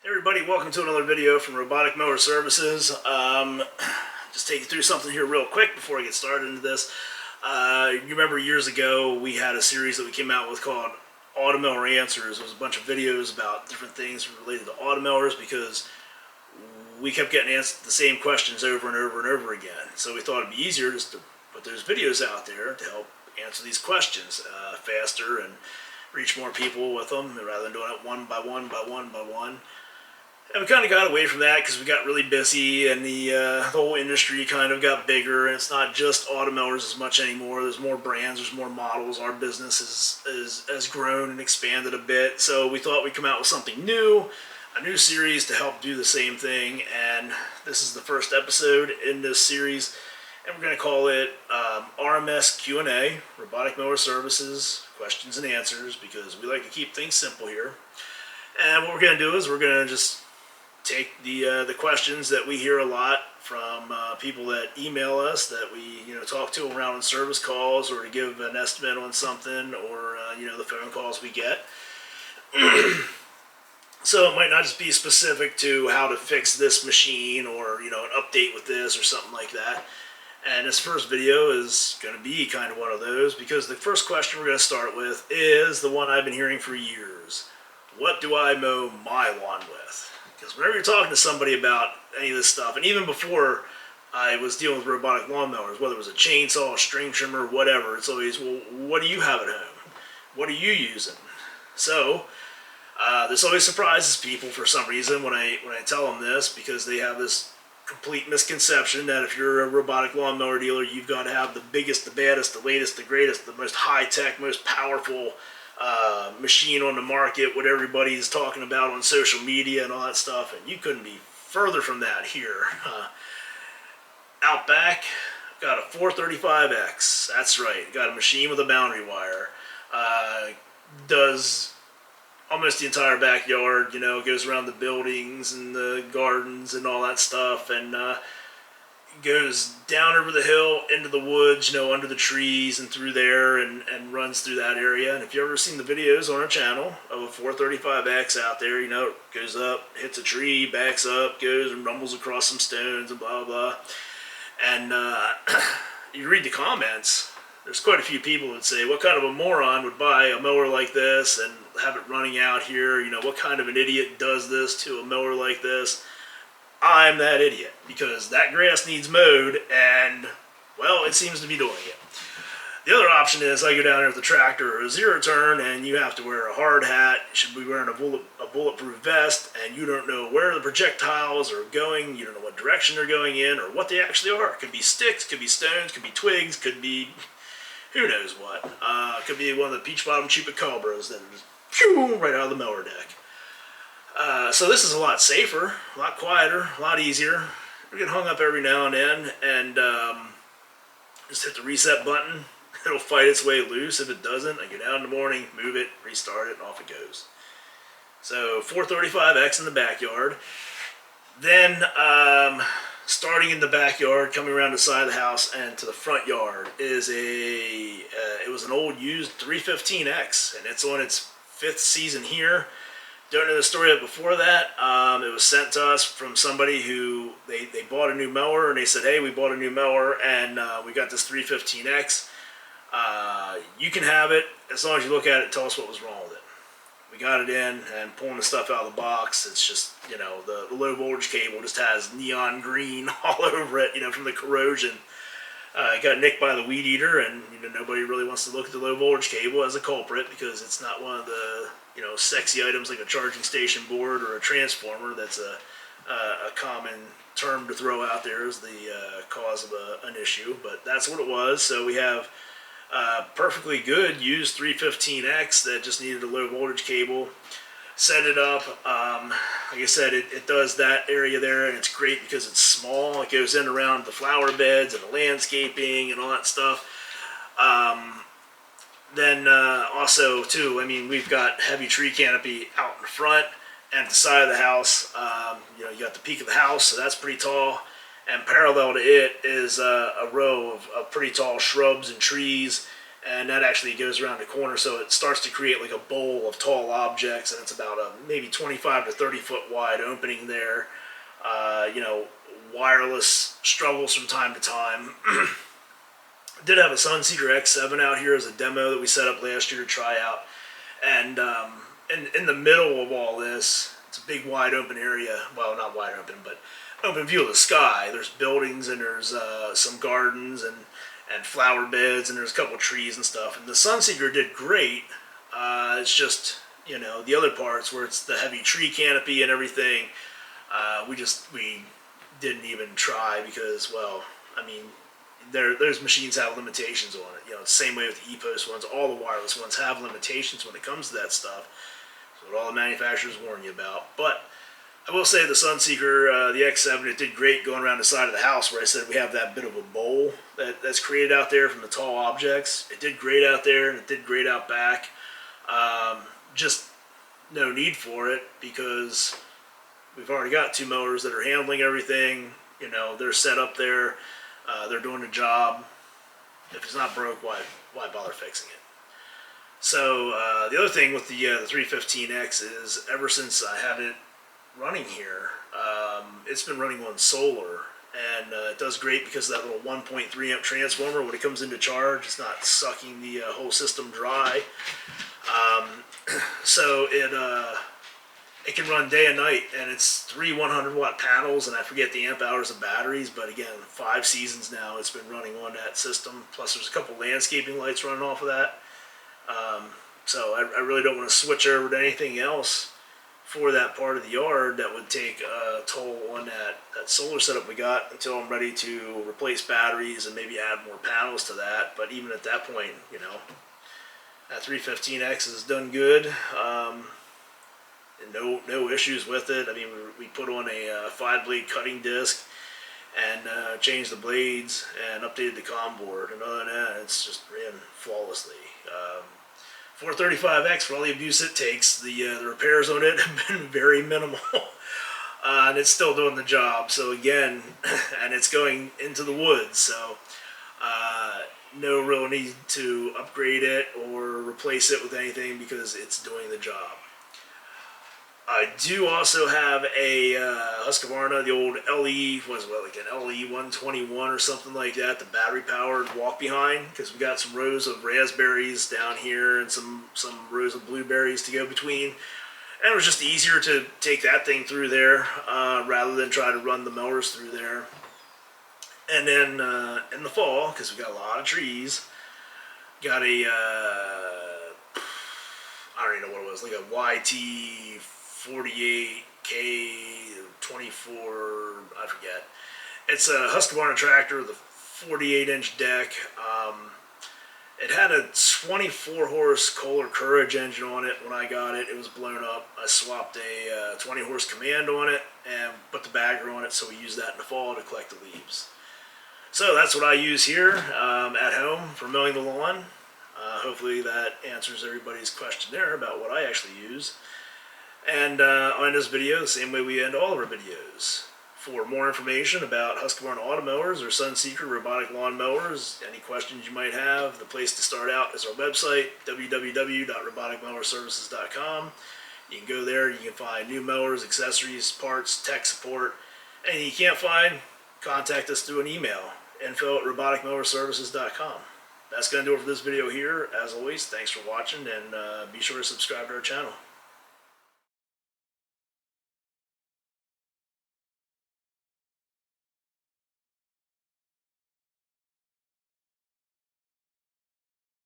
Hey everybody, welcome to another video from Robotic Mower Services. Just take you through something here real quick before I get started into this. You remember years ago we had a series that we came out with called Automower Answers. It was a bunch of videos about different things related to automowers because we kept getting answered the same questions over and over and over again. So we thought it'd be easier just to put those videos out there to help answer these questions faster and reach more people with them rather than doing it one by one by one by one. And we kind of got away from that because we got really busy and the whole industry kind of got bigger, and it's not just automowers as much anymore. There's more brands, there's more models. Our business has grown and expanded a bit. So we thought we'd come out with something new, a new series to help do the same thing. And this is the first episode in this series. And we're going to call it RMS Q&A, Robotic Mower Services, Questions and Answers, because we like to keep things simple here. And what we're going to do is we're going to just take the questions that we hear a lot from people that email us, that we talk to around on service calls, or to give an estimate on something, or the phone calls we get. So it might not just be specific to how to fix this machine, or an update with this or something like that. And this first video is going to be kind of one of those, because the first question we're going to start with is the one I've been hearing for years. What do I mow my lawn with? Because whenever you're talking to somebody about any of this stuff, and even before I was dealing with robotic lawnmowers, whether it was a chainsaw, a string trimmer, whatever, it's always, well, what do you have at home? What are you using? So this always surprises people for some reason when I tell them this, because they have this complete misconception that if you're a robotic lawnmower dealer, you've got to have the biggest, the baddest, the latest, the greatest, the most high-tech, most powerful machine on the market, what everybody's talking about on social media and all that stuff, and you couldn't be further from that here. Out back, got a 435X, that's right, got a machine with a boundary wire, does almost the entire backyard, goes around the buildings and the gardens and all that stuff, and goes down over the hill into the woods, under the trees and through there, and runs through that area. And if you've ever seen the videos on our channel of a 435X out there, it goes up, hits a tree, backs up, goes and rumbles across some stones and blah, blah. And you read the comments, there's quite a few people that say, what kind of a moron would buy a mower like this and have it running out here? What kind of an idiot does this to a mower like this? I'm that idiot, because that grass needs mowed, and, well, it seems to be doing it. The other option is I go down there with the tractor or a zero turn, and you have to wear a hard hat, you should be wearing a bulletproof vest, and you don't know where the projectiles are going, you don't know what direction they're going in, or what they actually are. It could be sticks, could be stones, could be twigs, could be who knows what. Could be one of the peach bottom chupacabras that just phew, right out of the mower deck. So this is a lot safer, a lot quieter, a lot easier. We get hung up every now and then, and just hit the reset button. It'll fight its way loose. If it doesn't, I go down in the morning, move it, restart it, and off it goes. So 435X in the backyard. Then starting in the backyard, coming around the side of the house and to the front yard is it was an old used 315X, and it's on its 5th season here. Don't know the story of before that. It was sent to us from somebody who they bought a new mower, and they said, hey, we bought a new mower, and we got this 315X. You can have it as long as you look at it and tell us what was wrong with it. We got it in, and pulling the stuff out of the box, it's just, the low voltage cable just has neon green all over it, from the corrosion. It got nicked by the weed eater, and nobody really wants to look at the low voltage cable as a culprit, because it's not one of the sexy items like a charging station board or a transformer. That's a common term to throw out there as the cause of an issue, but that's what it was. So we have perfectly good used 315X that just needed a low voltage cable. Set it up. Like I said, it does that area there, and it's great because it's small. It goes in around the flower beds and the landscaping and all that stuff. Then also, too, we've got heavy tree canopy out in front and at the side of the house. You got the peak of the house, so that's pretty tall. And parallel to it is a row of pretty tall shrubs and trees and that actually goes around the corner, so it starts to create like a bowl of tall objects, and it's about a maybe 25 to 30 foot wide opening there. You know, wireless struggles from time to time. Did have a Sunseeker X7 out here as a demo that we set up last year to try out, and in the middle of all this, it's a big wide open area. Well, not wide open, but open view of the sky. There's buildings, and there's some gardens and flower beds, and there's a couple trees and stuff. And the Sunseeker did great. It's just, you know, the other parts where it's the heavy tree canopy and everything, we didn't even try because, well, I mean, there's machines that have limitations on it. You know, same way with the EPOS ones. All the wireless ones have limitations when it comes to that stuff. That's what all the manufacturers warn you about. But I will say the Sunseeker, the X7, it did great going around the side of the house where I said we have that bit of a bowl that's created out there from the tall objects. It did great out there, and it did great out back. Just no need for it because we've already got 2 mowers that are handling everything. You know, they're set up there. They're doing the job. If it's not broke, why bother fixing it? So the other thing with the 315X is ever since I had it running here, it's been running on solar, and it does great because of that little 1.3 amp transformer. When it comes into charge, it's not sucking the whole system dry. So it can run day and night, and it's 3 100-watt panels, and I forget the amp hours of batteries, but again, 5 seasons now it's been running on that system. Plus there's a couple landscaping lights running off of that. So I really don't want to switch over to anything else for that part of the yard that would take a toll on that solar setup we got until I'm ready to replace batteries and maybe add more panels to that. But even at that point, you know, that 315X has done good. No issues with it. I mean, we put on a 5-blade cutting disc and changed the blades and updated the COM board. And other than that, it's just ran flawlessly. 435X, for all the abuse it takes, the repairs on it have been very minimal. And it's still doing the job. So again, and it's going into the woods. So no real need to upgrade it or replace it with anything because it's doing the job. I do also have a Husqvarna, the old LE, like an LE 121 or something like that, the battery-powered walk-behind, because we got some rows of raspberries down here and some rows of blueberries to go between. And it was just easier to take that thing through there rather than try to run the mowers through there. And then in the fall, because we got a lot of trees, got a, I don't even know what it was, like a YT 48K 24, I forget. It's a Husqvarna tractor, the 48-inch deck. It had a 24-horse Kohler Courage engine on it when I got it. It was blown up. I swapped a 20-horse Command on it and put the bagger on it, so we use that in the fall to collect the leaves. So that's what I use here at home for mowing the lawn. Hopefully that answers everybody's question there about what I actually use. And I'll end this video the same way we end all of our videos. For more information about Husqvarna Automowers or Sunseeker robotic lawn mowers, any questions you might have, the place to start out is our website, www.roboticmowerservices.com. You can go there, you can find new mowers, accessories, parts, tech support. Anything you can't find, contact us through an email, info@roboticmowerservices.com. That's going to do it for this video here. As always, thanks for watching, and be sure to subscribe to our channel.